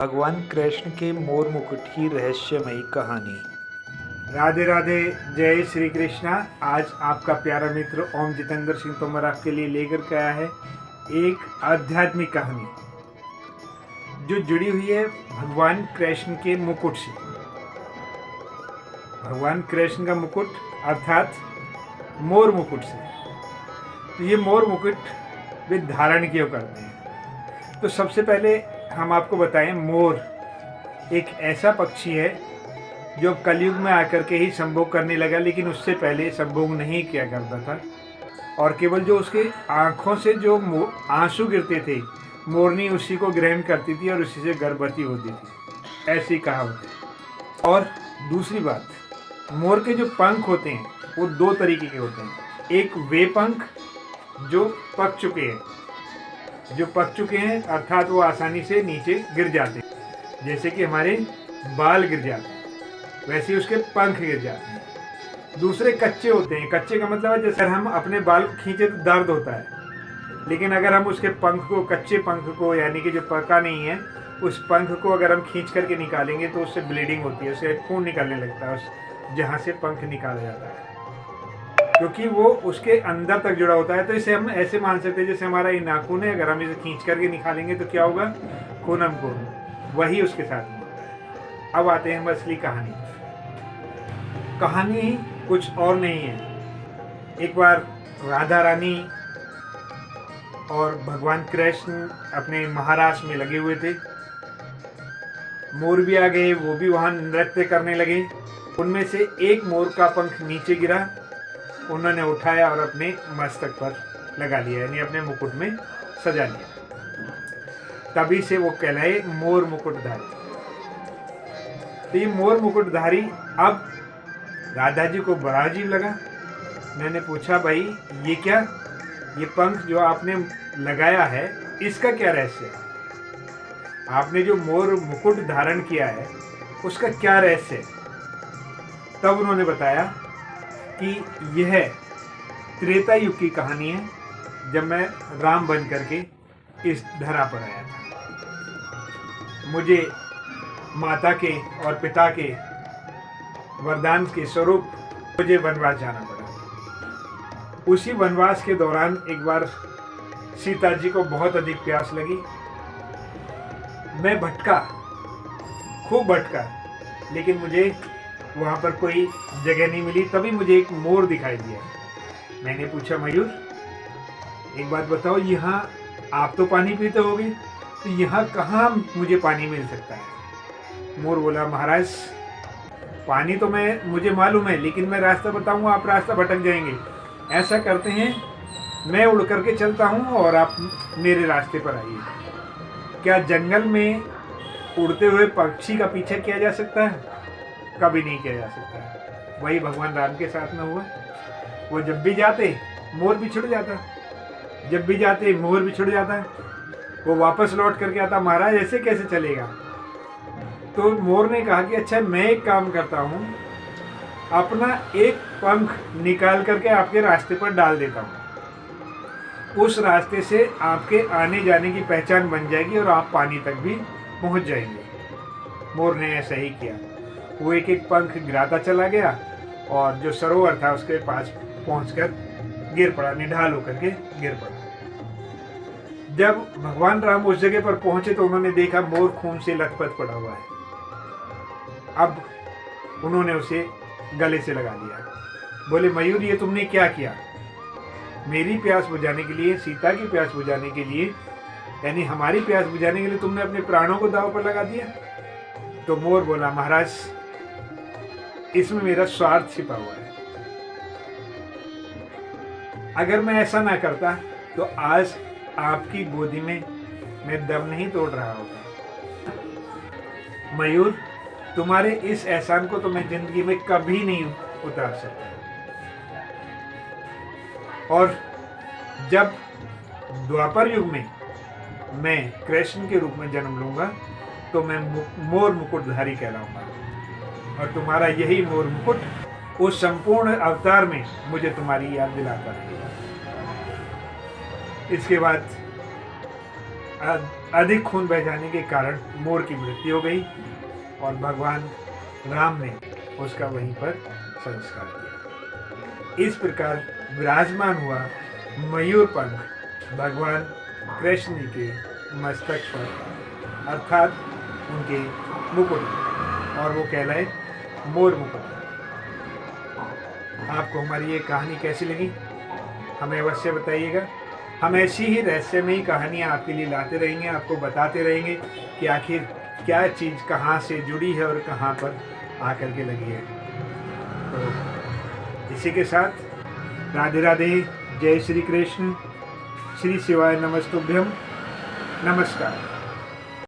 भगवान कृष्ण के मोर मुकुट की रहस्यमयी कहानी। राधे राधे। जय श्री कृष्णा। आज आपका प्यारा मित्र ओम जितेंद्र सिंह तोमर आपके लिए लेकर के आया है एक आध्यात्मिक कहानी जो जुड़ी हुई है भगवान कृष्ण के मुकुट से। भगवान कृष्ण का मुकुट अर्थात मोर मुकुट से। तो ये मोर मुकुट वे धारण क्यों करते हैं? तो सबसे पहले हम आपको बताएं, मोर एक ऐसा पक्षी है जो कलयुग में आकर के ही संभोग करने लगा, लेकिन उससे पहले संभोग नहीं किया करता था। और केवल जो उसके आँखों से जो आंसू गिरते थे, मोरनी उसी को ग्रहण करती थी और उसी से गर्भवती होती थी, ऐसी कहावत है। और दूसरी बात, मोर के जो पंख होते हैं वो दो तरीके के होते हैं। एक वे पंख जो पक चुके हैं अर्थात वो आसानी से नीचे गिर जाते हैं, जैसे कि हमारे बाल गिर जाते हैं वैसे ही उसके पंख गिर जाते हैं। दूसरे कच्चे होते हैं। कच्चे का मतलब है जैसे हम अपने बाल को खींचे तो दर्द होता है, लेकिन अगर हम उसके पंख को, कच्चे पंख को, यानी कि जो पका नहीं है उस पंख को अगर हम खींच करके निकालेंगे तो उससे ब्लीडिंग होती है, उससे खून निकलने लगता है उस जहाँ से पंख निकाला जाता है, क्योंकि वो उसके अंदर तक जुड़ा होता है। तो इसे हम ऐसे मान सकते हैं जैसे हमारा ये नाखून है, अगर हम इसे खींच करके निकालेंगे तो क्या होगा? खूनम खून। वही उसके साथ में होता है। अब आते हैं हम असली कहानी। कहानी कुछ और नहीं है। एक बार राधा रानी और भगवान कृष्ण अपने महाराज में लगे हुए थे। मोर भी आ गए, वो भी वहाँ नृत्य करने लगे। उनमें से एक मोर का पंख नीचे गिरा, उन्होंने उठाया और अपने मस्तक पर लगा लिया, यानी अपने मुकुट में सजा लिया। तभी से वो कहलाए मोर मुकुटधारी। तो ये मोर मुकुटधारी अब राधा जी को बड़ा अजीब लगा। मैंने पूछा, भाई ये क्या, ये पंख जो आपने लगाया है इसका क्या रहस्य है? आपने जो मोर मुकुट धारण किया है उसका क्या रहस्य है? तब उन्होंने बताया कि यह त्रेता युग की कहानी है, जब मैं राम बन करके इस धरा पर आया था। मुझे माता के और पिता के वरदान के स्वरूप मुझे वनवास जाना पड़ा। उसी वनवास के दौरान एक बार सीता जी को बहुत अधिक प्यास लगी। मैं भटका, खूब भटका, लेकिन मुझे वहाँ पर कोई जगह नहीं मिली। तभी मुझे एक मोर दिखाई दिया। मैंने पूछा, मयूर एक बात बताओ, यहाँ आप तो पानी पीते होगे, तो यहाँ कहाँ मुझे पानी मिल सकता है? मोर बोला, महाराज पानी तो मुझे मालूम है, लेकिन मैं रास्ता बताऊंगा, आप रास्ता भटक जाएंगे। ऐसा करते हैं, मैं उड़ करके चलता हूँ और आप मेरे रास्ते पर आइए। क्या जंगल में उड़ते हुए पक्षी का पीछा किया जा सकता है? कभी नहीं किया जा सकता है। वही भगवान राम के साथ में हुआ। वो जब भी जाते मोर भी छुट जाता, जब भी जाते मोर भी छुट जाता। वो वापस लौट करके आता, महाराज ऐसे कैसे चलेगा? तो मोर ने कहा कि अच्छा, मैं एक काम करता हूँ, अपना एक पंख निकाल करके आपके रास्ते पर डाल देता हूँ। उस रास्ते से आपके आने जाने की पहचान बन जाएगी और आप पानी तक भी पहुँच जाएंगे। मोर ने ऐसा ही किया। वो एक एक पंख गिराता चला गया और जो सरोवर था उसके पास पहुंचकर गिर पड़ा, निढाल होकर के गिर पड़ा। जब भगवान राम उस जगह पर पहुंचे तो उन्होंने देखा मोर खून से लथपथ पड़ा हुआ है। अब उन्होंने उसे गले से लगा लिया। बोले, मयूर ये तुमने क्या किया? मेरी प्यास बुझाने के लिए, सीता की प्यास बुझाने के लिए, यानी हमारी प्यास बुझाने के लिए तुमने अपने प्राणों को दांव पर लगा दिया? तो मोर बोला, महाराज इसमें मेरा स्वार्थ छिपा हुआ है। अगर मैं ऐसा ना करता तो आज आपकी गोदी में मैं दम नहीं तोड़ रहा होता। मयूर, तुम्हारे इस एहसान को तो मैं जिंदगी में कभी नहीं उतार सकता। और जब द्वापर युग में मैं कृष्ण के रूप में जन्म लूंगा तो मैं मोर मुकुटधारी कहलाऊंगा, और तुम्हारा यही मोर मुकुट उस संपूर्ण अवतार में मुझे तुम्हारी याद दिलाता रहेगा। इसके बाद अधिक खून बह जाने के कारण मोर की मृत्यु हो गई और भगवान राम ने उसका वहीं पर संस्कार किया। इस प्रकार विराजमान हुआ मयूर पंख भगवान कृष्ण जी के मस्तक पर, अर्थात उनके मुकुट, और वो कहलाए मोर मुकुट। आपको हमारी ये कहानी कैसी लगी हमें अवश्य बताइएगा। हम ऐसी ही रहस्यमयी कहानियाँ आपके लिए लाते रहेंगे, आपको बताते रहेंगे कि आखिर क्या चीज़ कहाँ से जुड़ी है और कहाँ पर आकर के लगी है। तो इसी के साथ राधे राधे, जय श्री कृष्ण, श्री शिवाय नमस्तुभ्यम, नमस्कार।